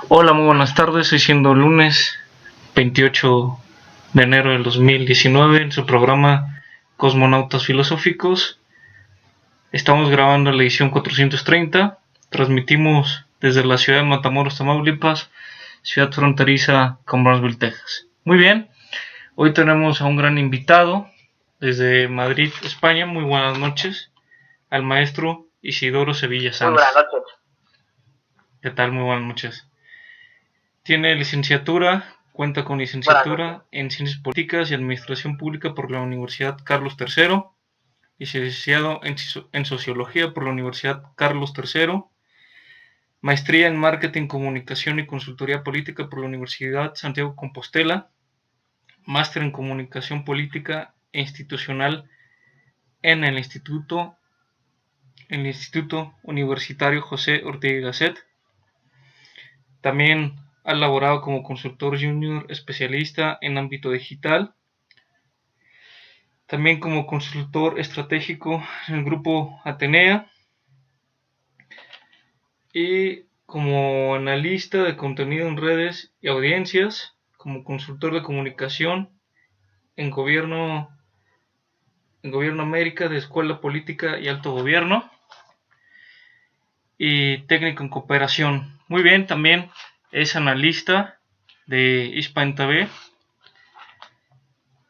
Hola, muy buenas tardes. Hoy siendo lunes 28 de enero del 2019 en su programa Cosmonautas Filosóficos. Estamos grabando la edición 430. Transmitimos desde la ciudad de Matamoros, Tamaulipas, ciudad fronteriza con Brownsville, Texas. Muy bien, hoy tenemos a un gran invitado desde Madrid, España. Muy buenas noches al maestro Isidoro Sevilla Sanz. Muy buenas noches. ¿Qué tal? Muy buenas noches. Tiene licenciatura, cuenta con licenciatura en Ciencias Políticas y Administración Pública por la Universidad Carlos III, licenciado en Sociología por la Universidad Carlos III, maestría en Marketing, Comunicación y Consultoría Política por la Universidad Santiago Compostela, máster en Comunicación Política e Institucional en el Instituto Universitario José Ortega y Gasset. También ha laborado como consultor junior especialista en ámbito digital, también como consultor estratégico en el grupo Atenea y como analista de contenido en redes y audiencias, como consultor de comunicación en Gobierno América de Escuela Política y Alto Gobierno y técnico en cooperación. Muy bien, también es analista de Hispan TV,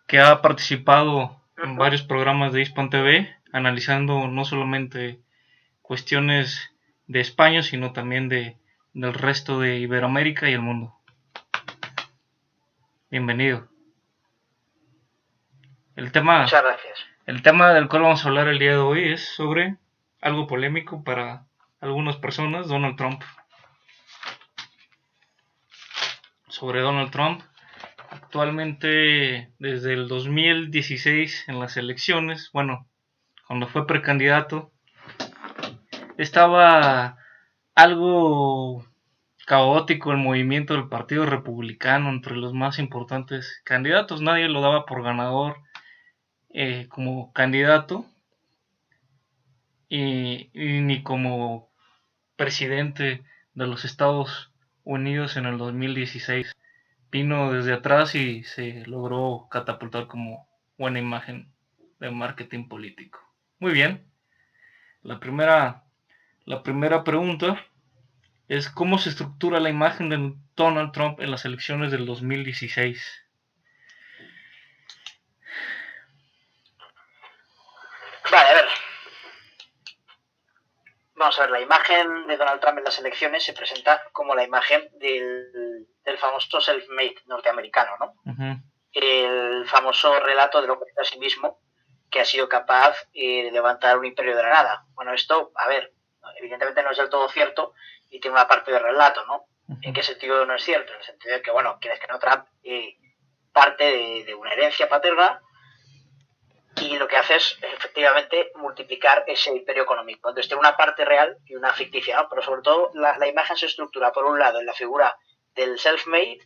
que ha participado en varios programas de Hispan TV, analizando no solamente cuestiones de España, sino también del resto de Iberoamérica y el mundo. Bienvenido. Muchas gracias. El tema del cual vamos a hablar el día de hoy es sobre algo polémico para algunas personas, Donald Trump. Sobre Donald Trump. Actualmente, desde el 2016 en las elecciones, bueno, cuando fue precandidato, estaba algo caótico el movimiento del Partido Republicano entre los más importantes candidatos. Nadie lo daba por ganador como candidato y ni como presidente de los Estados Unidos en el 2016. Vino desde atrás y se logró catapultar como buena imagen de marketing político. Muy bien. La primera pregunta es cómo se estructura la imagen de Donald Trump en las elecciones del 2016. Vale, a ver. Vamos a ver, la imagen de Donald Trump en las elecciones se presenta como la imagen del famoso self-made norteamericano, ¿no? El famoso relato del hombre a sí mismo que ha sido capaz de levantar un imperio de la nada. Bueno, esto, a ver, evidentemente no es del todo cierto y tiene una parte de relato, ¿no? ¿En qué sentido no es cierto? En el sentido de que, bueno, quienes que no, Trump parte de una herencia paterna y lo que hace es efectivamente multiplicar ese imperio económico. Entonces tiene una parte real y una ficticia, ¿no? Pero sobre todo la imagen se estructura por un lado en la figura del self-made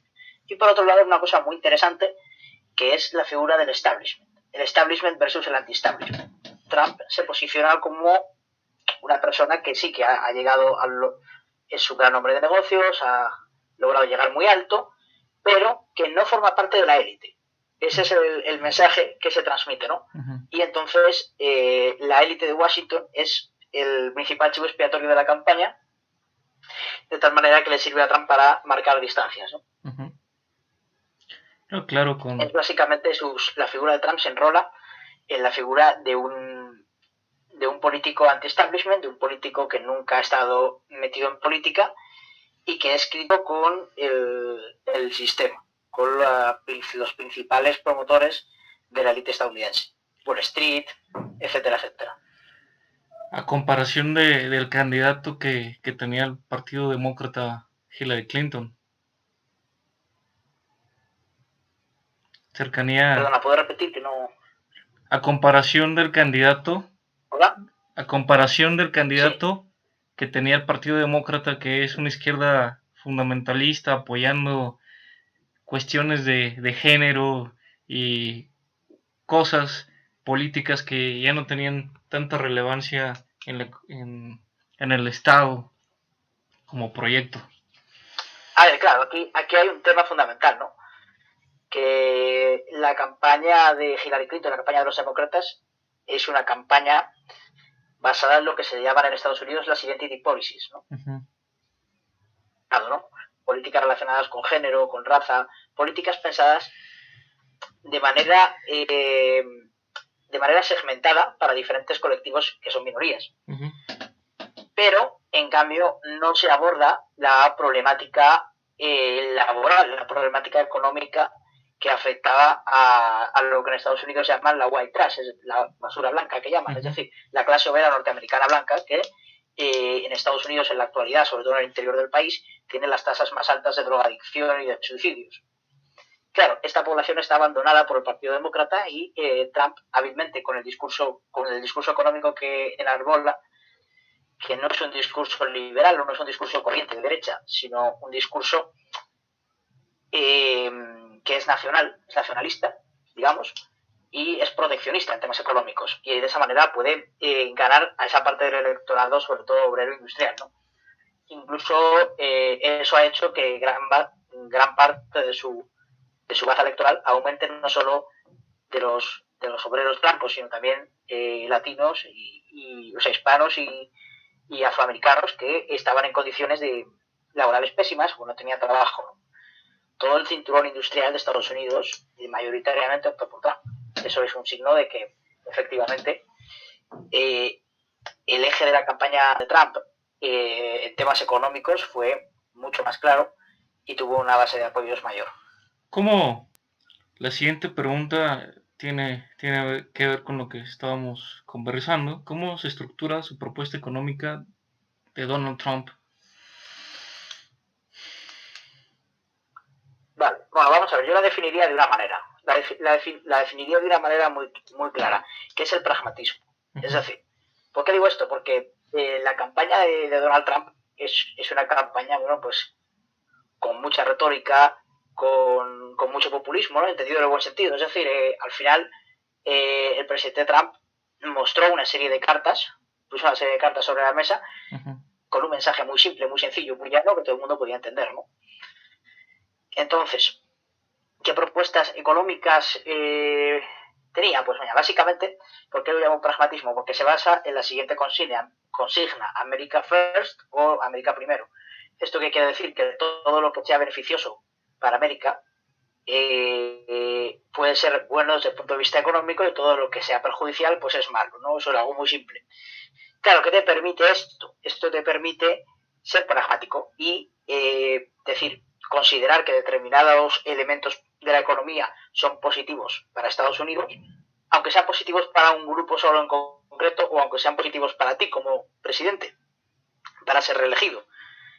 y por otro lado en una cosa muy interesante que es la figura del establishment. El establishment versus el anti-establishment. Trump se posiciona como una persona que sí que ha llegado es su gran hombre de negocios, ha logrado llegar muy alto, pero que no forma parte de la élite. Ese es el mensaje que se transmite, ¿no? Y entonces la élite de Washington es el principal chivo expiatorio de la campaña, de tal manera que le sirve a Trump para marcar distancias, ¿no? No, claro, es básicamente la figura de Trump se enrola en la figura de un político anti-establishment, de un político que nunca ha estado metido en política y que ha escrito con el sistema, con los principales promotores de la élite estadounidense, Wall Street, etcétera, etcétera. A comparación del candidato que tenía el Partido Demócrata, Hillary Clinton. Cercanía. Perdona, ¿puedo repetir que no? A comparación del candidato. ¿Hola? A comparación del candidato sí, que tenía el Partido Demócrata, que es una izquierda fundamentalista apoyando cuestiones de género y cosas políticas que ya no tenían tanta relevancia en el Estado como proyecto. A ver, claro, aquí hay un tema fundamental, ¿no? Que la campaña de Hillary Clinton, la campaña de los demócratas, es una campaña basada en lo que se llaman en Estados Unidos las identity policies, ¿no? Claro, ¿no? Políticas relacionadas con género, con raza, políticas pensadas de manera segmentada para diferentes colectivos que son minorías. Pero, en cambio, no se aborda la problemática laboral, la problemática económica que afectaba a lo que en Estados Unidos se llama la white trash, es la basura blanca que llaman, es decir, la clase obrera norteamericana blanca que en Estados Unidos en la actualidad, sobre todo en el interior del país, tiene las tasas más altas de drogadicción y de suicidios. Claro, esta población está abandonada por el Partido Demócrata y Trump, hábilmente con el discurso económico que enarbola, que no es un discurso liberal o no es un discurso corriente de derecha, sino un discurso que es nacionalista, digamos, y es proteccionista en temas económicos. Y de esa manera puede ganar a esa parte del electorado, sobre todo obrero industrial, ¿no? Incluso eso ha hecho que gran parte de su base electoral aumente no solo de los obreros blancos, sino también latinos y o sea, hispanos y afroamericanos que estaban en condiciones laborales pésimas o no tenían trabajo, ¿no? Todo el cinturón industrial de Estados Unidos mayoritariamente optó por Trump. Eso es un signo de que, efectivamente, el eje de la campaña de Trump en temas económicos fue mucho más claro y tuvo una base de apoyos mayor. ¿Cómo? La siguiente pregunta tiene que ver con lo que estábamos conversando. ¿Cómo se estructura su propuesta económica de Donald Trump? Vale, bueno, vamos a ver, yo la definiría de una manera. La definiría de una manera muy, muy clara, que es el pragmatismo. Es decir, ¿por qué digo esto? Porque la campaña de Donald Trump es una campaña, bueno, pues con mucha retórica, con mucho populismo, ¿no? Entendido en el buen sentido. Es decir, al final el presidente Trump mostró una serie de cartas, puso una serie de cartas sobre la mesa, con un mensaje muy simple, muy sencillo, muy llano, que todo el mundo podía entender, ¿no? Entonces, ¿qué propuestas económicas tenía? Pues mira, básicamente, ¿por qué lo llamo pragmatismo? Porque se basa en la siguiente consigna, America First o América Primero. ¿Esto qué quiere decir? Que todo lo que sea beneficioso para América puede ser bueno desde el punto de vista económico y todo lo que sea perjudicial pues es malo, ¿no? Eso es algo muy simple. Claro, ¿qué te permite esto? Esto te permite ser pragmático y decir, considerar que determinados elementos de la economía son positivos para Estados Unidos, aunque sean positivos para un grupo solo en concreto o aunque sean positivos para ti como presidente, para ser reelegido.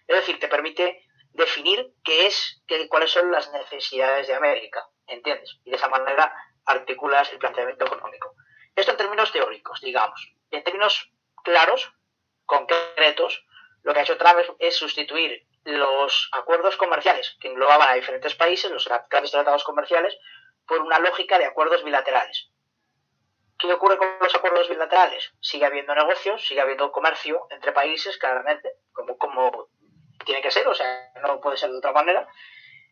Es decir, te permite definir cuáles son las necesidades de América, ¿entiendes? Y de esa manera articulas el planteamiento económico. Esto en términos teóricos, digamos. En términos claros, concretos, lo que ha hecho Trump es sustituir los acuerdos comerciales que englobaban a diferentes países, los grandes tratados comerciales, por una lógica de acuerdos bilaterales. ¿Qué ocurre con los acuerdos bilaterales? Sigue habiendo negocios, sigue habiendo comercio entre países, claramente, como tiene que ser, o sea, no puede ser de otra manera,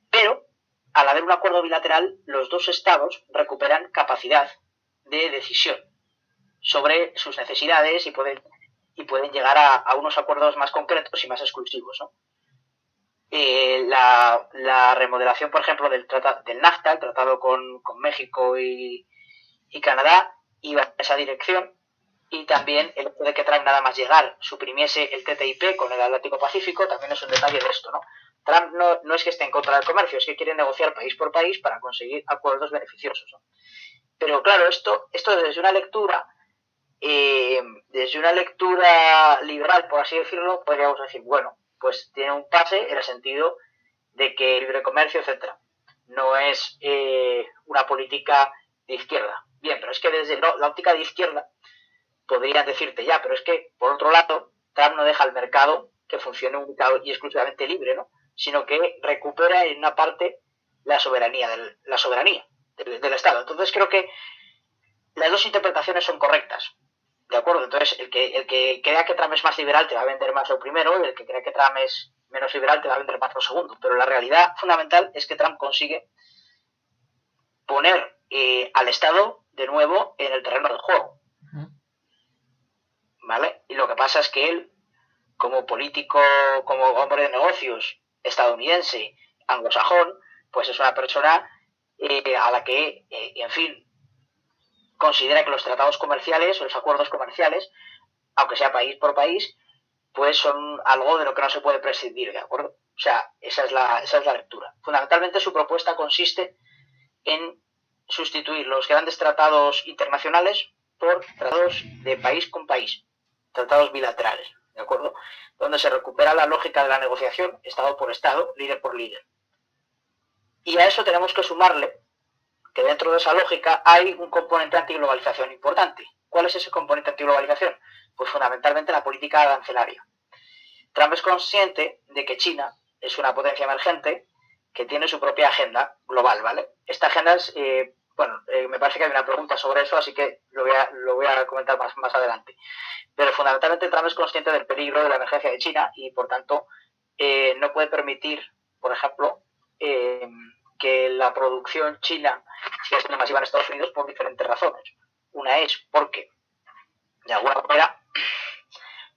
pero al haber un acuerdo bilateral, los dos estados recuperan capacidad de decisión sobre sus necesidades y pueden llegar a unos acuerdos más concretos y más exclusivos, ¿no? La remodelación, por ejemplo, del NAFTA, el tratado con México y Canadá, iba en esa dirección, y también el hecho de que Trump nada más llegar suprimiese el TTIP con el Atlántico Pacífico también es un detalle de esto, ¿no? Trump no es que esté en contra del comercio, es que quiere negociar país por país para conseguir acuerdos beneficiosos, ¿no? Pero claro, esto desde una lectura liberal, por así decirlo, podríamos decir, bueno, pues tiene un pase en el sentido de que libre comercio, etcétera, no es una política de izquierda. Bien, pero es que desde la óptica de izquierda podrían decirte ya, pero es que, por otro lado, Trump no deja el mercado que funcione única y exclusivamente libre, ¿no? Sino que recupera en una parte la soberanía del Estado. Entonces creo que las dos interpretaciones son correctas, ¿de acuerdo? Entonces el que crea que Trump es más liberal te va a vender más lo primero, y el que crea que Trump es menos liberal te va a vender más lo segundo. Pero la realidad fundamental es que Trump consigue poner al Estado de nuevo en el terreno del juego. ¿Vale? Y lo que pasa es que él, como político, como hombre de negocios estadounidense, anglosajón, pues es una persona a la que, en fin, considera que los tratados comerciales o los acuerdos comerciales, aunque sea país por país, pues son algo de lo que no se puede prescindir, ¿de acuerdo? O sea, esa es la lectura. Fundamentalmente su propuesta consiste en sustituir los grandes tratados internacionales por tratados de país con país, tratados bilaterales, ¿de acuerdo? Donde se recupera la lógica de la negociación, Estado por Estado, líder por líder. Y a eso tenemos que sumarle que dentro de esa lógica hay un componente antiglobalización importante. ¿Cuál es ese componente antiglobalización? Pues fundamentalmente la política arancelaria. Trump es consciente de que China es una potencia emergente que tiene su propia agenda global, ¿vale? Esta agenda es, me parece que hay una pregunta sobre eso, así que lo voy a comentar más adelante. Pero fundamentalmente Trump es consciente del peligro de la emergencia de China y, por tanto, no puede permitir, por ejemplo, que la producción china siga siendo masiva en Estados Unidos por diferentes razones. Una es porque, de alguna manera,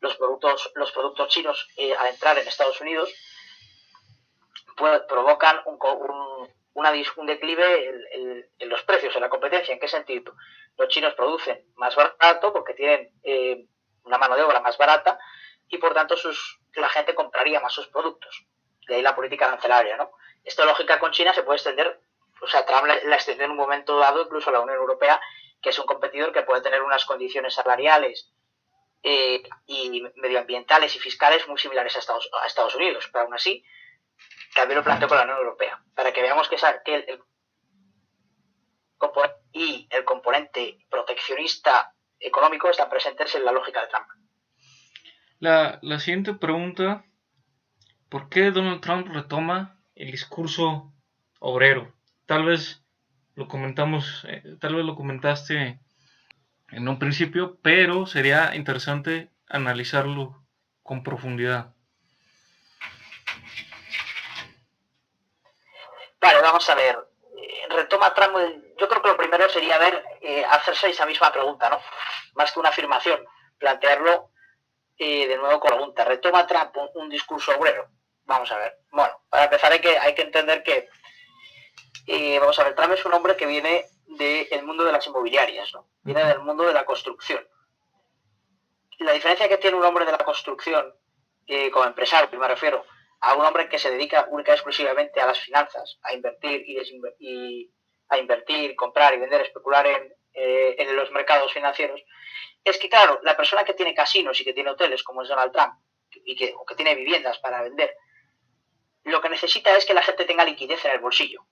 los productos chinos al entrar en Estados Unidos pues, provocan un declive en los precios, en la competencia. ¿En qué sentido? Los chinos producen más barato porque tienen una mano de obra más barata y por tanto la gente compraría más sus productos. De ahí la política arancelaria, ¿no? Esta lógica con China se puede extender, o sea, Trump la extendió en un momento dado incluso a la Unión Europea, que es un competidor que puede tener unas condiciones salariales y medioambientales y fiscales muy similares a Estados Unidos, pero aún así también lo planteo con la Unión Europea, para que veamos que el componente proteccionista económico están presentes en la lógica de Trump. La siguiente pregunta: ¿por qué Donald Trump retoma el discurso obrero? Tal vez lo comentaste en un principio, pero sería interesante analizarlo con profundidad. Vale, vamos a ver. Retoma Trump, yo creo que lo primero sería hacerse esa misma pregunta, ¿no? Más que una afirmación, plantearlo de nuevo con pregunta. ¿Retoma Trump un discurso obrero? Vamos a ver. Bueno, para empezar hay que entender que vamos a ver, Trump es un hombre que viene del mundo de las inmobiliarias, ¿no? Viene del mundo de la construcción. La diferencia que tiene un hombre de la construcción como empresario, me refiero a un hombre que se dedica única y exclusivamente a las finanzas, a invertir a invertir, comprar y vender, especular en los mercados financieros, es que claro, la persona que tiene casinos y que tiene hoteles como es Donald Trump o que tiene viviendas para vender, lo que necesita es que la gente tenga liquidez en el bolsillo,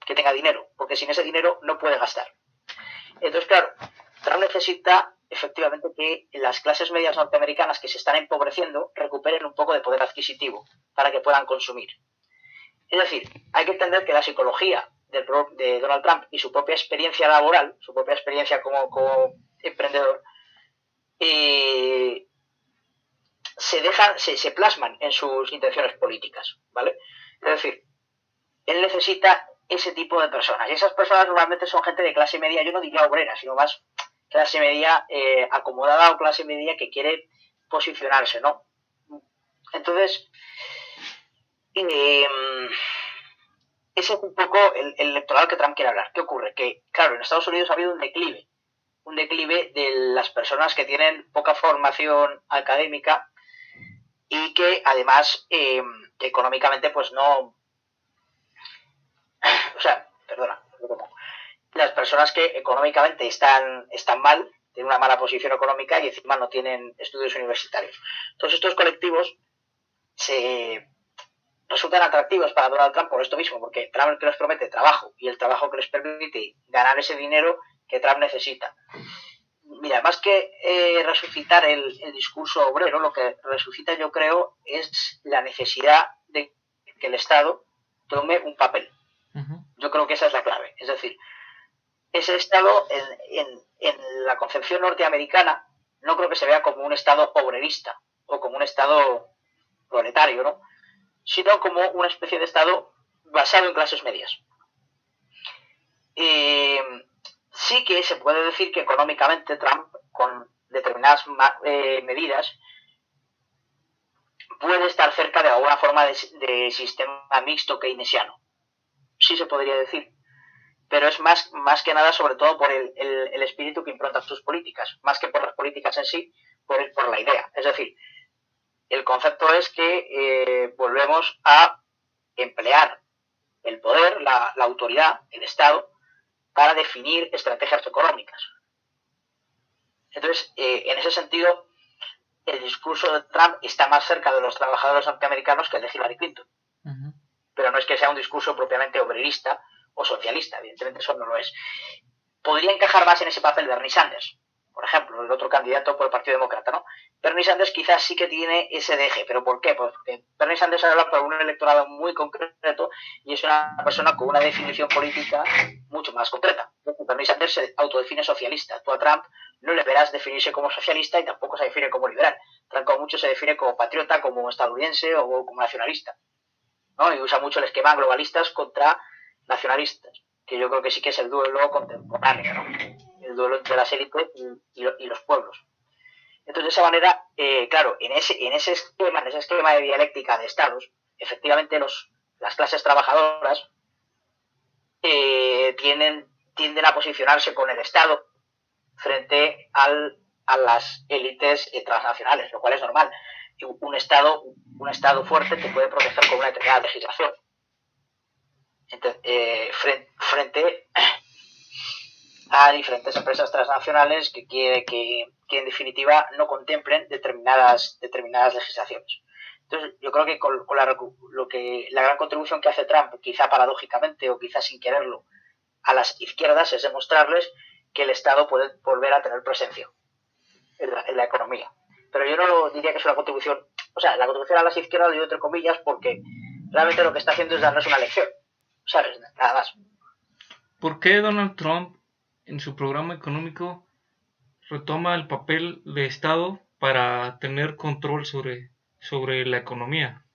que tenga dinero, porque sin ese dinero no puede gastar. Entonces, claro, Trump necesita efectivamente que las clases medias norteamericanas que se están empobreciendo recuperen un poco de poder adquisitivo para que puedan consumir. Es decir, hay que entender que la psicología de Donald Trump y su propia experiencia laboral, su propia experiencia como emprendedor, se plasman en sus intenciones políticas, ¿vale? Es decir, él necesita ese tipo de personas. Y esas personas normalmente son gente de clase media, yo no diría obrera, sino más clase media acomodada o clase media que quiere posicionarse, ¿no? Entonces, ese es un poco el electorado que Trump quiere hablar. ¿Qué ocurre? Que, claro, en Estados Unidos ha habido un declive de las personas que tienen poca formación académica y que además económicamente pues no... O sea, perdona, las personas que económicamente están mal, tienen una mala posición económica y encima no tienen estudios universitarios. Todos estos colectivos se resultan atractivos para Donald Trump por esto mismo, porque Trump es el que les promete trabajo y el trabajo que les permite ganar ese dinero que Trump necesita. Mira, más que resucitar el discurso obrero, lo que resucita, yo creo, es la necesidad de que el Estado tome un papel. Yo creo que esa es la clave. Es decir, ese Estado en la concepción norteamericana no creo que se vea como un Estado obrerista o como un Estado proletario, ¿no? sino como una especie de Estado basado en clases medias. Sí que se puede decir que económicamente Trump, con determinadas medidas, puede estar cerca de alguna forma de sistema mixto keynesiano. Sí se podría decir. Pero es más que nada, sobre todo, por el espíritu que impronta sus políticas, más que por las políticas en sí, por la idea. Es decir, el concepto es que volvemos a emplear el poder, la autoridad, el Estado, para definir estrategias económicas. Entonces, en ese sentido, el discurso de Trump está más cerca de los trabajadores norteamericanos que el de Hillary Clinton. Uh-huh. Pero no es que sea un discurso propiamente obrerista o socialista, evidentemente eso no lo es. Podría encajar más en ese papel Bernie Sanders, por ejemplo, el otro candidato por el Partido Demócrata, ¿no? Bernie Sanders quizás sí que tiene ese deje, ¿pero por qué? Pues porque Bernie Sanders habla por un electorado muy concreto y es una persona con una definición política mucho más concreta. Bernie Sanders se autodefine socialista. Tú a Trump no le verás definirse como socialista y tampoco se define como liberal. Trump como mucho se define como patriota, como estadounidense o como nacionalista, ¿no? Y usa mucho el esquema globalistas contra nacionalistas, que yo creo que sí que es el duelo contemporáneo, ¿no? El duelo entre las élites y los pueblos. Entonces, de esa manera, claro, en ese esquema de dialéctica de estados, efectivamente las clases trabajadoras tienden a posicionarse con el Estado frente a las élites transnacionales, lo cual es normal. Un Estado fuerte te puede proteger con una determinada legislación. Entonces, frente a diferentes empresas transnacionales que en definitiva no contemplen determinadas legislaciones. Entonces, yo creo que con la gran contribución que hace Trump, quizá paradójicamente o quizá sin quererlo, a las izquierdas es demostrarles que el Estado puede volver a tener presencia en la economía. Pero yo no diría que es una contribución, o sea, la contribución a las izquierdas lo digo entre comillas porque realmente lo que está haciendo es darles una lección, ¿sabes? Nada más. ¿Por qué Donald Trump en su programa económico retoma el papel de Estado para tener control sobre la economía?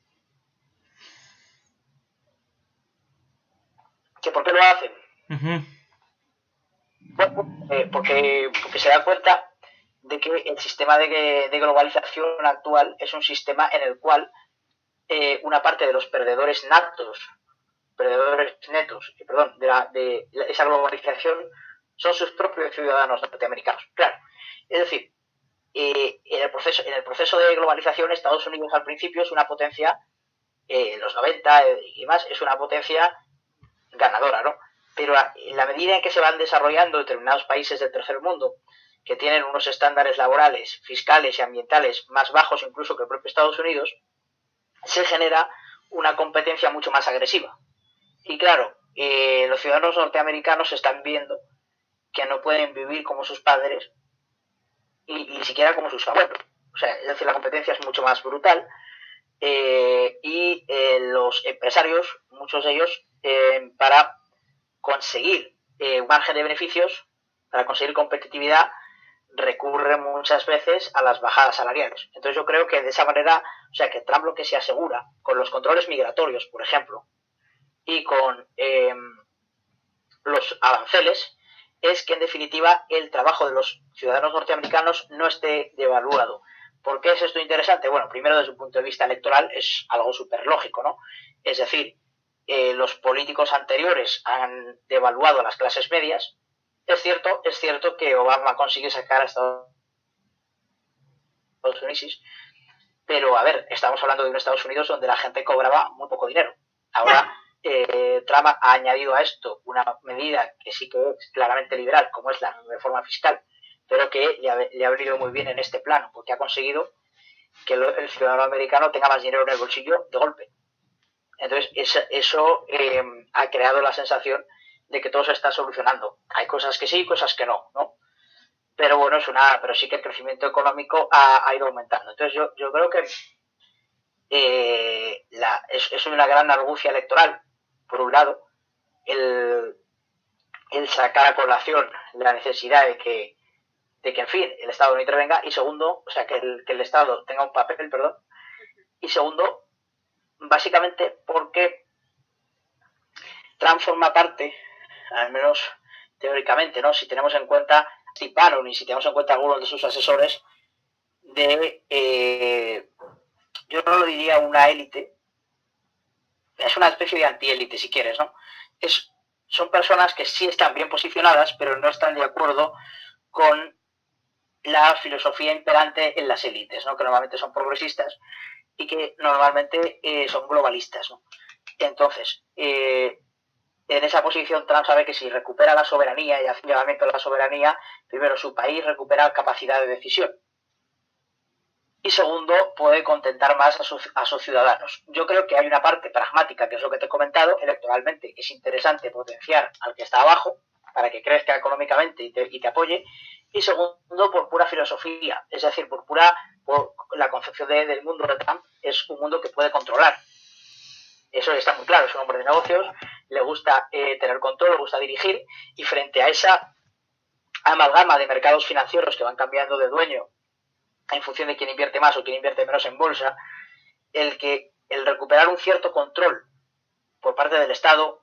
¿Que por qué lo hacen? Uh-huh. Bueno, porque se da cuenta de que el sistema de globalización actual es un sistema en el cual una parte de los perdedores netos, de esa globalización son sus propios ciudadanos norteamericanos. Claro, es decir, en el proceso de globalización, Estados Unidos al principio es una potencia, en los 90 y más, es una potencia ganadora, ¿no? Pero en la medida en que se van desarrollando determinados países del tercer mundo, que tienen unos estándares laborales, fiscales y ambientales más bajos incluso que el propio Estados Unidos, se genera una competencia mucho más agresiva. Y claro, los ciudadanos norteamericanos están viendo que no pueden vivir como sus padres y ni siquiera como sus abuelos. O sea, es decir, la competencia es mucho más brutal y los empresarios, muchos de ellos, para conseguir un margen de beneficios, para conseguir competitividad, recurren muchas veces a las bajadas salariales. Entonces yo creo que de esa manera, o sea, que Trump lo que se asegura con los controles migratorios, por ejemplo, y con los aranceles, es que en definitiva el trabajo de los ciudadanos norteamericanos no esté devaluado. ¿Por qué es esto interesante? Bueno, primero desde un punto de vista electoral es algo súper lógico, ¿no? Es decir, los políticos anteriores han devaluado a las clases medias. Es cierto que Obama consigue sacar a Estados Unidos, pero a ver, estamos hablando de un Estados Unidos donde la gente cobraba muy poco dinero. Ahora Trump ha añadido a esto una medida que sí que es claramente liberal, como es la reforma fiscal, pero que le ha venido muy bien en este plano, porque ha conseguido que el ciudadano americano tenga más dinero en el bolsillo de golpe. Entonces, eso ha creado la sensación de que todo se está solucionando. Hay cosas que sí, cosas que no, ¿no? Pero bueno, pero sí que el crecimiento económico ha ido aumentando. Entonces, yo creo que es una gran argucia electoral, por un lado, el sacar a colación la necesidad de que, en fin, el Estado no intervenga, y segundo, o sea, que el Estado tenga un papel, y segundo, básicamente porque Trump forma parte, al menos teóricamente, ¿no? Si tenemos en cuenta Steve Bannon y si tenemos en cuenta algunos de sus asesores, yo no lo diría una élite, es una especie de antiélite, si quieres, ¿no? Son personas que sí están bien posicionadas, pero no están de acuerdo con la filosofía imperante en las élites, ¿no? Que normalmente son progresistas y que normalmente son globalistas, ¿no? Entonces, en esa posición Trump sabe que si recupera la soberanía y hace un llamamiento a la soberanía, primero su país recupera capacidad de decisión y segundo puede contentar más a sus ciudadanos. Yo creo que hay una parte pragmática, que es lo que te he comentado, electoralmente es interesante potenciar al que está abajo para que crezca económicamente y te apoye, y segundo por pura filosofía, es decir, por la concepción del mundo de Trump es un mundo que puede controlar. Eso está muy claro, es un hombre de negocios, le gusta tener control, le gusta dirigir, y frente a esa amalgama de mercados financieros que van cambiando de dueño en función de quién invierte más o quién invierte menos en bolsa, el recuperar un cierto control por parte del Estado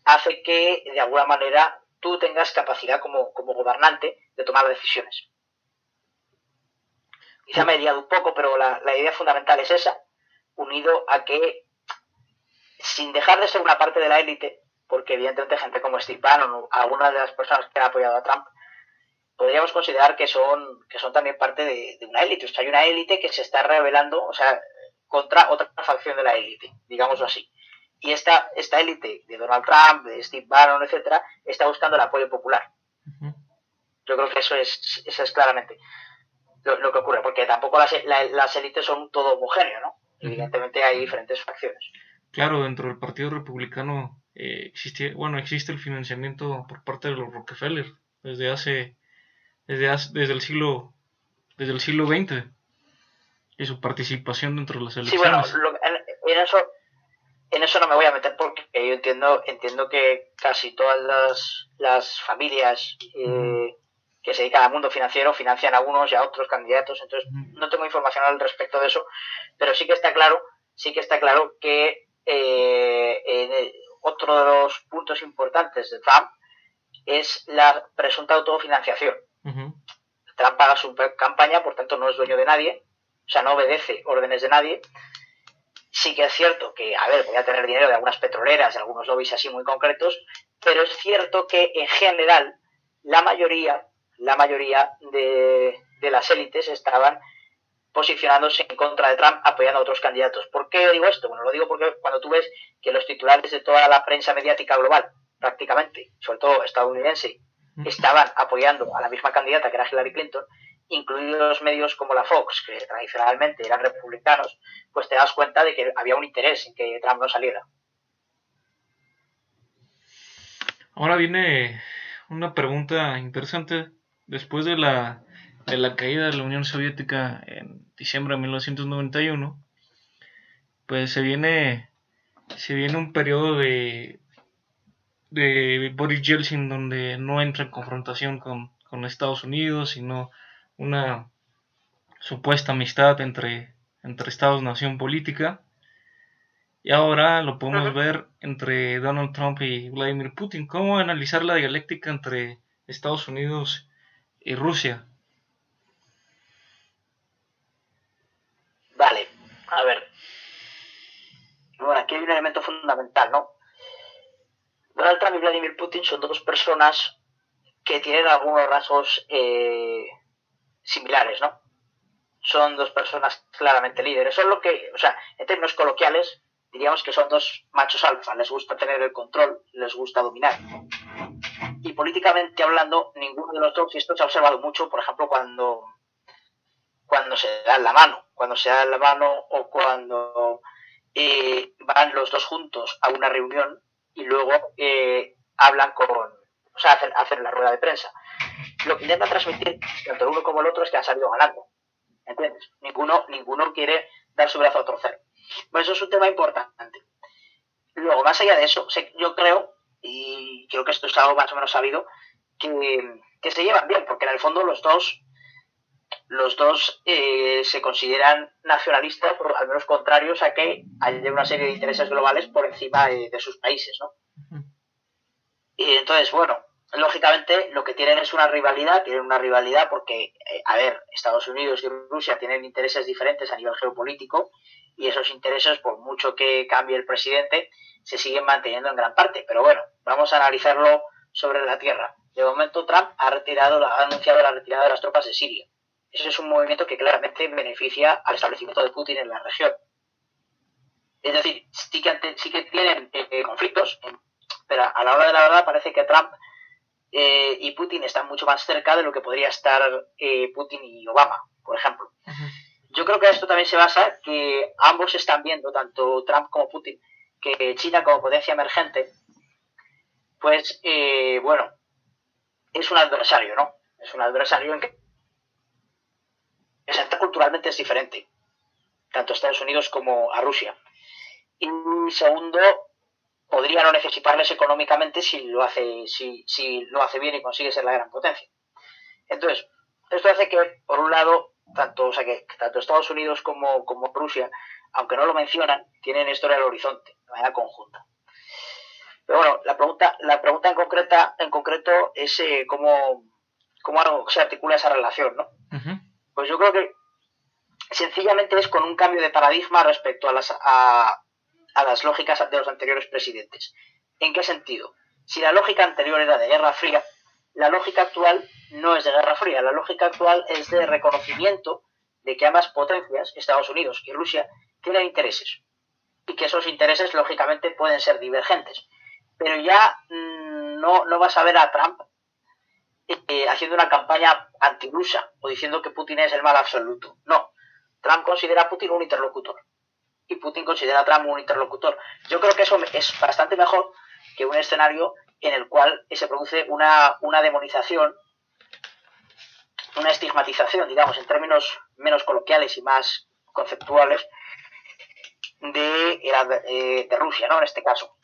hace que, de alguna manera, tú tengas capacidad como gobernante de tomar decisiones. Quizá me he liado un poco, pero la idea fundamental es esa, unido a que, sin dejar de ser una parte de la élite, porque evidentemente gente como Steve Bannon o algunas de las personas que han apoyado a Trump, podríamos considerar que son también parte de una élite. O sea, hay una élite que se está rebelando, o sea, contra otra facción de la élite, digámoslo así. Y esta élite de Donald Trump, de Steve Bannon, etcétera, está buscando el apoyo popular. Yo creo que eso es claramente lo que ocurre, porque tampoco las élites son todo homogéneo, ¿no? Evidentemente hay diferentes facciones. Claro, dentro del Partido Republicano existe el financiamiento por parte de los Rockefeller desde el siglo XX y su participación dentro de las elecciones. Sí, bueno, en eso no me voy a meter porque yo entiendo que casi todas las familias que se dedican al mundo financiero financian a unos y a otros candidatos, entonces no tengo información al respecto de eso, pero sí que está claro que otro de los puntos importantes de Trump es la presunta autofinanciación. Trump paga su campaña, por tanto no es dueño de nadie, o sea, no obedece órdenes de nadie. Sí que es cierto que, voy a tener dinero de algunas petroleras, de algunos lobbies así muy concretos, pero es cierto que en general la mayoría de las élites estaban posicionándose en contra de Trump, apoyando a otros candidatos. ¿Por qué digo esto? Bueno, lo digo porque cuando tú ves que los titulares de toda la prensa mediática global, prácticamente, sobre todo estadounidense, estaban apoyando a la misma candidata que era Hillary Clinton, incluidos medios como la Fox, que tradicionalmente eran republicanos, pues te das cuenta de que había un interés en que Trump no saliera. Ahora viene una pregunta interesante. Después de la caída de la Unión Soviética en diciembre de 1991, pues se viene un periodo de Boris Yeltsin donde no entra en confrontación con Estados Unidos, sino una supuesta amistad entre Estados-nación política. Y ahora lo podemos ver entre Donald Trump y Vladimir Putin. ¿Cómo analizar la dialéctica entre Estados Unidos y Rusia? Vale, a ver. Bueno, aquí hay un elemento fundamental, ¿no? Donald Trump y Vladimir Putin son dos personas que tienen algunos rasgos similares, ¿no? Son dos personas claramente líderes. Son lo que, o sea, en términos coloquiales, diríamos que son dos machos alfa. Les gusta tener el control, les gusta dominar. Y políticamente hablando, ninguno de los dos, y esto se ha observado mucho, por ejemplo, cuando se dan la mano. Cuando se dan la mano o cuando van los dos juntos a una reunión y luego hablan o sea, hacen la rueda de prensa. Lo que intenta transmitir tanto el uno como el otro es que han salido ganando. ¿Entiendes? Ninguno quiere dar su brazo a torcer. Pues eso es un tema importante. Luego, más allá de eso, yo creo, y creo que esto es algo más o menos sabido, que se llevan bien, porque en el fondo los dos los dos se consideran nacionalistas, o al menos contrarios a que haya una serie de intereses globales por encima de sus países, ¿no? Y entonces, bueno, lógicamente lo que tienen es una rivalidad porque, a ver, Estados Unidos y Rusia tienen intereses diferentes a nivel geopolítico y esos intereses, por mucho que cambie el presidente, se siguen manteniendo en gran parte. Pero bueno, vamos a analizarlo sobre la tierra. De momento, Trump ha anunciado la retirada de las tropas de Siria. Ese es un movimiento que claramente beneficia al establecimiento de Putin en la región. Es decir, sí que tienen conflictos, pero a la hora de la verdad parece que Trump y Putin están mucho más cerca de lo que podría estar Putin y Obama, por ejemplo. Yo creo que esto también se basa que ambos están viendo, tanto Trump como Putin, que China como potencia emergente, pues, bueno, es un adversario, ¿no? Es un adversario en que culturalmente es diferente, tanto a Estados Unidos como a Rusia. Y segundo, podría no necesitarles económicamente si lo hace bien y consigue ser la gran potencia. Entonces, esto hace que, por un lado, tanto Estados Unidos como Rusia, aunque no lo mencionan, tienen esto en el horizonte, de manera conjunta. Pero bueno, la pregunta en concreto es cómo se articula esa relación, ¿no? Pues yo creo que sencillamente es con un cambio de paradigma respecto a las lógicas de los anteriores presidentes. ¿En qué sentido? Si la lógica anterior era de Guerra Fría, la lógica actual no es de Guerra Fría, la lógica actual es de reconocimiento de que ambas potencias, Estados Unidos y Rusia, tienen intereses y que esos intereses lógicamente pueden ser divergentes. Pero ya no vas a ver a Trump haciendo una campaña anti-rusa o diciendo que Putin es el mal absoluto. No, Trump considera a Putin un interlocutor y Putin considera a Trump un interlocutor. Yo creo que eso es bastante mejor que un escenario en el cual se produce una demonización, una estigmatización, digamos, en términos menos coloquiales y más conceptuales, de Rusia, ¿no? En este caso.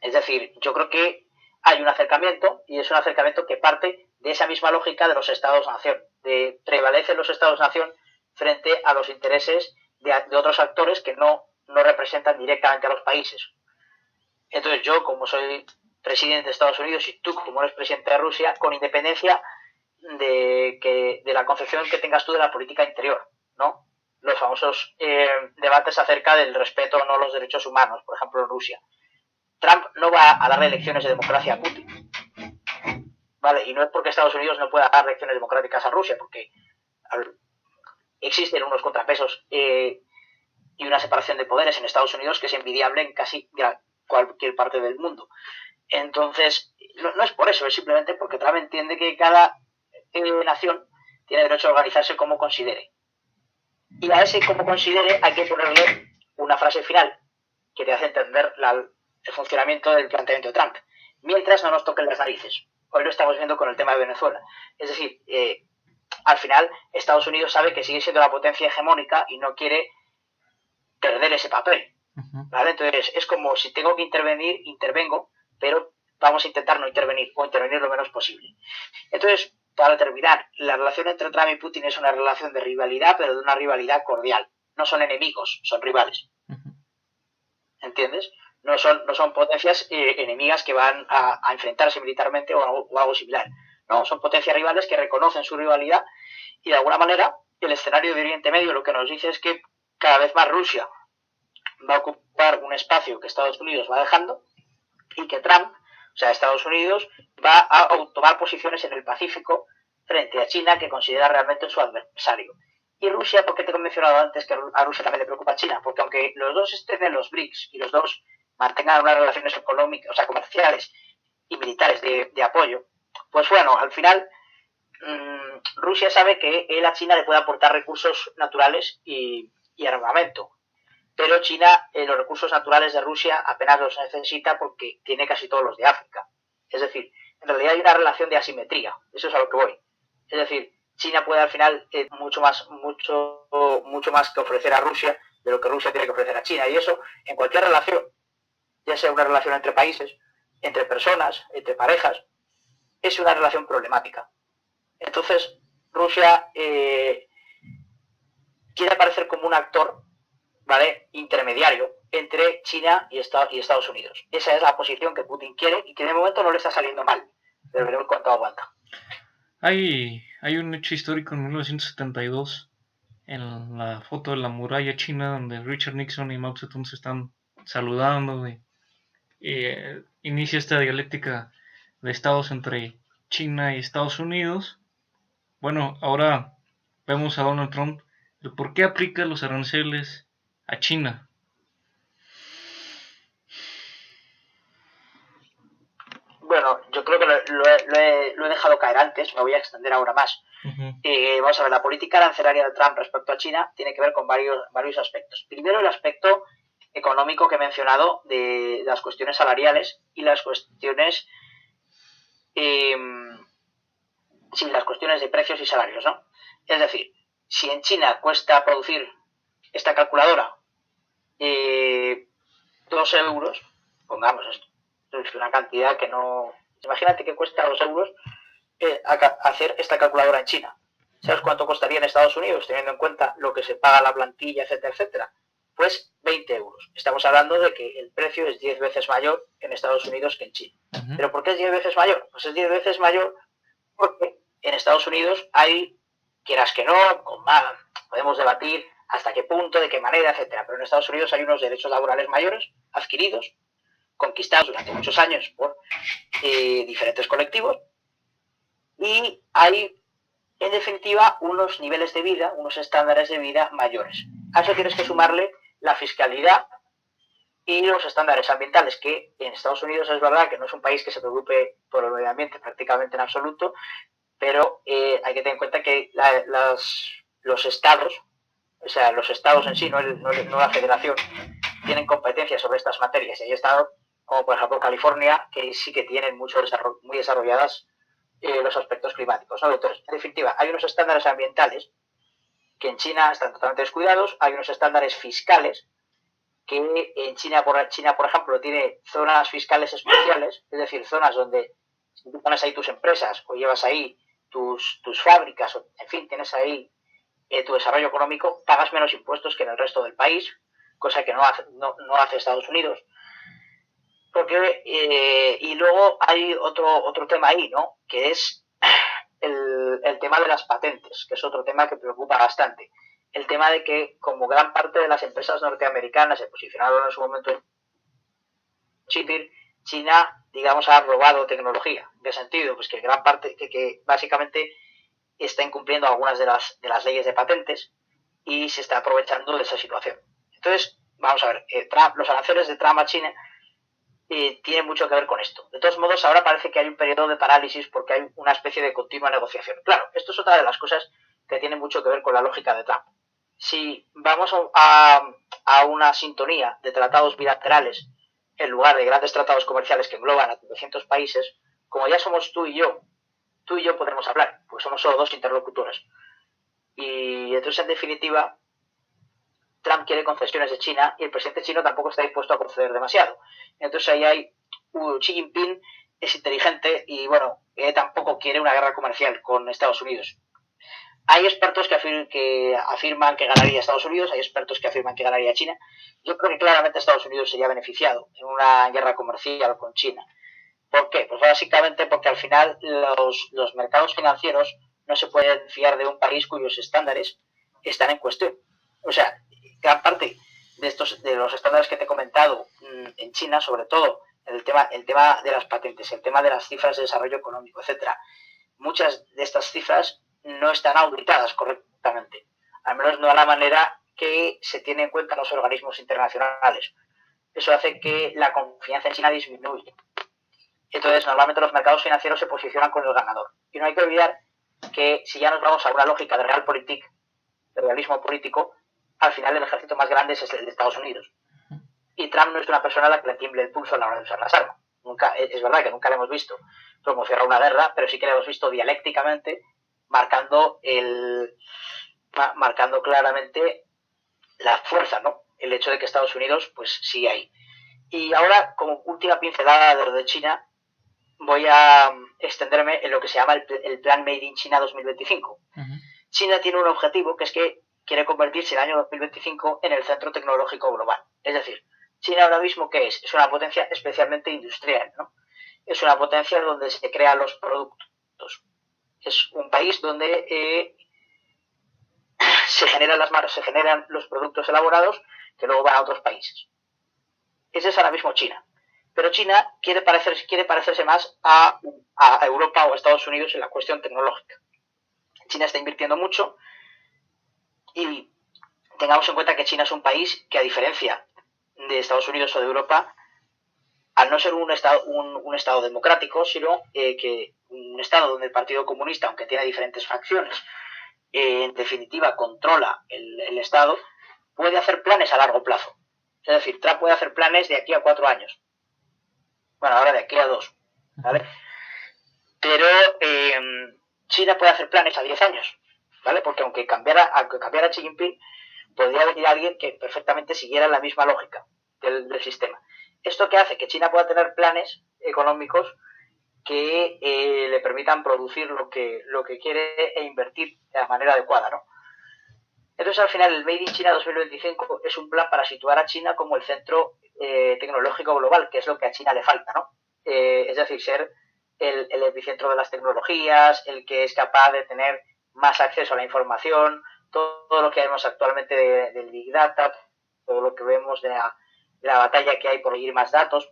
Es decir, yo creo que hay un acercamiento, y es un acercamiento que parte de esa misma lógica de los Estados-nación, de prevalecen los Estados-nación frente a los intereses de otros actores que no representan directamente a los países. Entonces yo, como soy presidente de Estados Unidos y tú, como eres presidente de Rusia, con independencia de la concepción que tengas tú de la política interior, ¿no? Los famosos debates acerca del respeto o no a los derechos humanos, por ejemplo, en Rusia. Trump no va a dar lecciones de democracia a Putin, ¿vale? Y no es porque Estados Unidos no pueda dar lecciones democráticas a Rusia, porque existen unos contrapesos y una separación de poderes en Estados Unidos que es envidiable en casi cualquier parte del mundo. Entonces, no es por eso, es simplemente porque Trump entiende que cada nación tiene derecho a organizarse como considere. Y a ese como considere hay que ponerle una frase final que te hace entender el funcionamiento del planteamiento de Trump. Mientras no nos toquen las narices. Hoy lo estamos viendo con el tema de Venezuela. Es decir, al final Estados Unidos sabe que sigue siendo la potencia hegemónica y no quiere perder ese papel. ¿Vale? Entonces es como si tengo que intervenir, intervengo, pero vamos a intentar no intervenir o intervenir lo menos posible. Entonces, para terminar, la relación entre Trump y Putin es una relación de rivalidad, pero de una rivalidad cordial. No son enemigos, son rivales. ¿Entiendes? No son potencias enemigas que van a enfrentarse militarmente o algo similar. No, son potencias rivales que reconocen su rivalidad y de alguna manera el escenario de Oriente Medio lo que nos dice es que cada vez más Rusia va a ocupar un espacio que Estados Unidos va dejando y que Trump, o sea, Estados Unidos, va a tomar posiciones en el Pacífico frente a China que considera realmente su adversario. Y Rusia, porque te he mencionado antes que a Rusia también le preocupa China, porque aunque los dos estén en los BRICS y los dos mantengan unas relaciones económicas, o sea, comerciales y militares de apoyo, pues bueno, al final Rusia sabe que él a China le puede aportar recursos naturales y armamento. Pero China, los recursos naturales de Rusia apenas los necesita porque tiene casi todos los de África. Es decir, en realidad hay una relación de asimetría. Eso es a lo que voy. Es decir, China puede al final mucho más que ofrecer a Rusia de lo que Rusia tiene que ofrecer a China. Y eso, en cualquier relación, ya sea una relación entre países, entre personas, entre parejas, es una relación problemática. Entonces, Rusia quiere aparecer como un actor, ¿vale?, intermediario entre China y Estados Unidos. Esa es la posición que Putin quiere y que de momento no le está saliendo mal, pero veremos cuánto aguanta. Hay un hecho histórico en 1972, en la foto de la muralla china, donde Richard Nixon y Mao Zedong se están saludando. Inicia esta dialéctica de estados entre China y Estados Unidos. Bueno, ahora vemos a Donald Trump, el por qué aplica los aranceles a China. Bueno, yo creo que lo he dejado caer antes, me voy a extender ahora más. Vamos a ver, la política arancelaria de Trump respecto a China tiene que ver con varios aspectos. Primero, el aspecto económico que he mencionado de las cuestiones salariales y las cuestiones las cuestiones de precios y salarios, ¿no? Es decir, si en China cuesta producir esta calculadora 2 euros, pongamos esto, es una cantidad que no... Imagínate que cuesta 2 euros hacer esta calculadora en China. ¿Sabes cuánto costaría en Estados Unidos, teniendo en cuenta lo que se paga la plantilla, etcétera, etcétera? Pues 20 euros. Estamos hablando de que el precio es 10 veces mayor en Estados Unidos que en China. ¿Pero por qué es 10 veces mayor? Pues es 10 veces mayor porque en Estados Unidos hay, quieras que no, podemos debatir hasta qué punto, de qué manera, etcétera, pero en Estados Unidos hay unos derechos laborales mayores adquiridos, conquistados durante muchos años por diferentes colectivos, y hay, en definitiva, unos niveles de vida, unos estándares de vida mayores. A eso tienes que sumarle la fiscalidad y los estándares ambientales, que en Estados Unidos es verdad que no es un país que se preocupe por el medio ambiente prácticamente en absoluto, pero hay que tener en cuenta que los estados, o sea, los estados en sí, no la federación, tienen competencias sobre estas materias. Y hay estados, como por ejemplo California, que sí que tienen muy desarrolladas los aspectos climáticos, ¿no? Entonces, en definitiva, hay unos estándares ambientales que en China están totalmente descuidados, hay unos estándares fiscales que en China, por ejemplo, tiene zonas fiscales especiales, es decir, zonas donde si tú pones ahí tus empresas o llevas ahí tus fábricas, o, en fin, tienes ahí tu desarrollo económico, pagas menos impuestos que en el resto del país, cosa que no hace Estados Unidos. Porque, y luego hay otro tema ahí, ¿no?, que es el tema de las patentes, que es otro tema que preocupa bastante. El tema de que, como gran parte de las empresas norteamericanas se posicionaron en su momento en China, digamos, ha robado tecnología. ¿En qué sentido? Pues que gran parte, que básicamente está incumpliendo algunas de las leyes de patentes y se está aprovechando de esa situación. Entonces, vamos a ver, los aranceles de Trump a China tienen mucho que ver con esto. De todos modos, ahora parece que hay un periodo de parálisis porque hay una especie de continua negociación. Claro, esto es otra de las cosas que tiene mucho que ver con la lógica de Trump. Si vamos a una sintonía de tratados bilaterales en lugar de grandes tratados comerciales que engloban a 300 países, como ya somos tú y yo podremos hablar, porque somos solo 2 interlocutores. Y entonces, en definitiva, Trump quiere concesiones de China y el presidente chino tampoco está dispuesto a conceder demasiado. Entonces ahí hay Xi Jinping es inteligente y bueno, tampoco quiere una guerra comercial con Estados Unidos. Hay expertos que afirman que ganaría Estados Unidos, hay expertos que afirman que ganaría China. Yo creo que claramente Estados Unidos sería beneficiado en una guerra comercial con China. ¿Por qué? Pues básicamente porque al final los mercados financieros no se pueden fiar de un país cuyos estándares están en cuestión. O sea, gran parte de los estándares que te he comentado en China, sobre todo el tema de las patentes, el tema de las cifras de desarrollo económico, etcétera, muchas de estas cifras no están auditadas correctamente, al menos no a la manera que se tiene en cuenta en los organismos internacionales. Eso hace que la confianza en China disminuya. Entonces, normalmente los mercados financieros se posicionan con el ganador. Y no hay que olvidar que si ya nos vamos a una lógica de realpolitik, de realismo político, al final el ejército más grande es el de Estados Unidos. Y Trump no es una persona a la que le tiemble el pulso a la hora de usar las armas. Es verdad que nunca le hemos visto promocionar una guerra, pero sí que le hemos visto dialécticamente marcando claramente la fuerza, ¿no? El hecho de que Estados Unidos, pues sigue ahí. Y ahora, como última pincelada de lo de China, voy a extenderme en lo que se llama el Plan Made in China 2025. China tiene un objetivo, que es que quiere convertirse el año 2025 en el centro tecnológico global. Es decir, China ahora mismo, ¿qué es? Es una potencia especialmente industrial, ¿no? Es una potencia donde se crean los productos. Es un país donde se generan los productos elaborados que luego van a otros países. Ese es ahora mismo China. Pero China quiere parecerse más a Europa o a Estados Unidos en la cuestión tecnológica. China está invirtiendo mucho y tengamos en cuenta que China es un país que, a diferencia de Estados Unidos o de Europa, al no ser un estado democrático, sino que un estado donde el Partido Comunista, aunque tiene diferentes facciones, en definitiva controla el estado, puede hacer planes a largo plazo. Es decir, Trump puede hacer planes de aquí a 4 años. Bueno, ahora de aquí a 2, ¿vale? Pero China puede hacer planes a 10 años, ¿vale? Porque aunque cambiara Xi Jinping, podría venir alguien que perfectamente siguiera la misma lógica del sistema. Esto que hace que China pueda tener planes económicos que le permitan producir lo que quiere e invertir de la manera adecuada, ¿no? Entonces, al final, el Made in China 2025 es un plan para situar a China como el centro tecnológico global, que es lo que a China le falta, ¿no? Es decir, ser el epicentro de las tecnologías, el que es capaz de tener más acceso a la información, todo lo que vemos actualmente del Big Data, todo lo que vemos de la batalla que hay por conseguir más datos.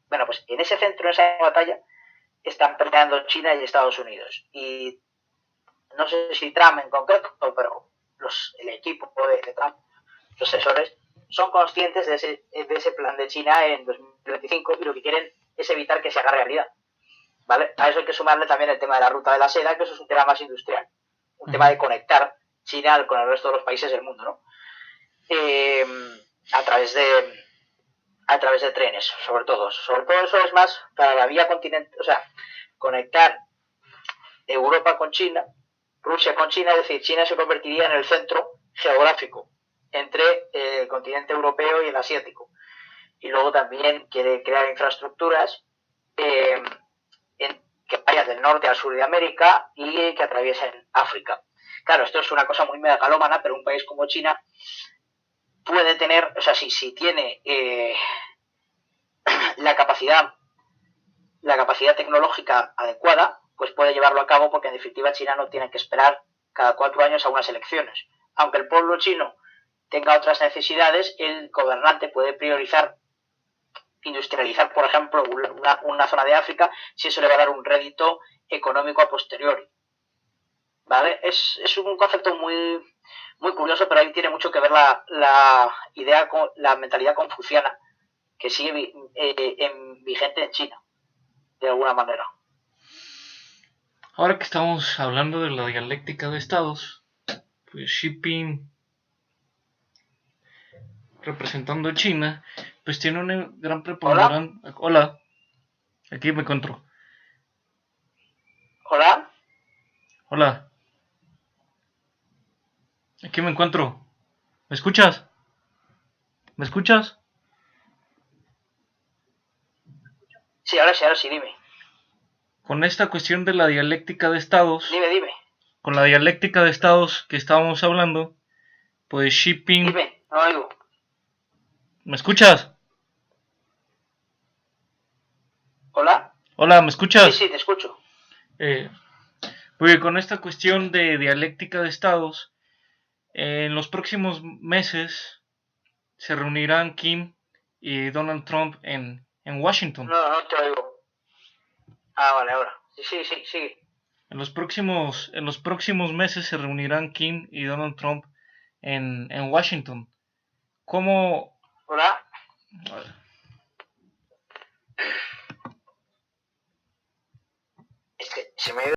Bueno, pues en ese centro, en esa batalla, están peleando China y Estados Unidos. Y no sé si Trump en concreto, pero el equipo de Trump, los asesores, son conscientes de ese plan de China en 2025 y lo que quieren es evitar que se haga realidad, ¿vale? A eso hay que sumarle también el tema de la ruta de la seda, que eso es un tema más industrial, un tema de conectar China con el resto de los países del mundo, ¿no? A través de trenes, sobre todo eso es más para la vía continental, o sea, conectar Europa con China, Rusia con China, es decir, China se convertiría en el centro geográfico entre el continente europeo y el asiático. Y luego también quiere crear infraestructuras que vayan del norte al sur de América y que atraviesen África. Claro, esto es una cosa muy megalómana, pero un país como China puede tener, o sea, si tiene la capacidad tecnológica adecuada, pues puede llevarlo a cabo, porque en definitiva China no tiene que esperar cada 4 años a unas elecciones. Aunque el pueblo chino tenga otras necesidades, el gobernante puede priorizar industrializar, por ejemplo, una zona de África, si eso le va a dar un rédito económico a posteriori. ¿Vale? Es un concepto muy, muy curioso, pero ahí tiene mucho que ver la idea, la mentalidad confuciana que sigue vigente en China, de alguna manera. Ahora que estamos hablando de la dialéctica de estados, pues Xi Jinping, representando a China, pues tiene una gran preponderancia. Hola, aquí me encuentro. Hola. Hola. Aquí me encuentro. ¿Me escuchas? ¿Me escuchas? Sí, ahora sí, dime. Con esta cuestión de la dialéctica de estados. Dime. Con la dialéctica de estados que estábamos hablando, pues Xi Jinping. Dime, no oigo. ¿Me escuchas? ¿Hola? Hola, ¿me escuchas? Sí, te escucho. Porque con esta cuestión de dialéctica de estados, en los próximos meses se reunirán Kim y Donald Trump en Washington. No te oigo. Vale, ahora. Sí. En los próximos meses se reunirán Kim y Donald Trump en Washington. ¿Cómo? Hola. Es que se me ha ido.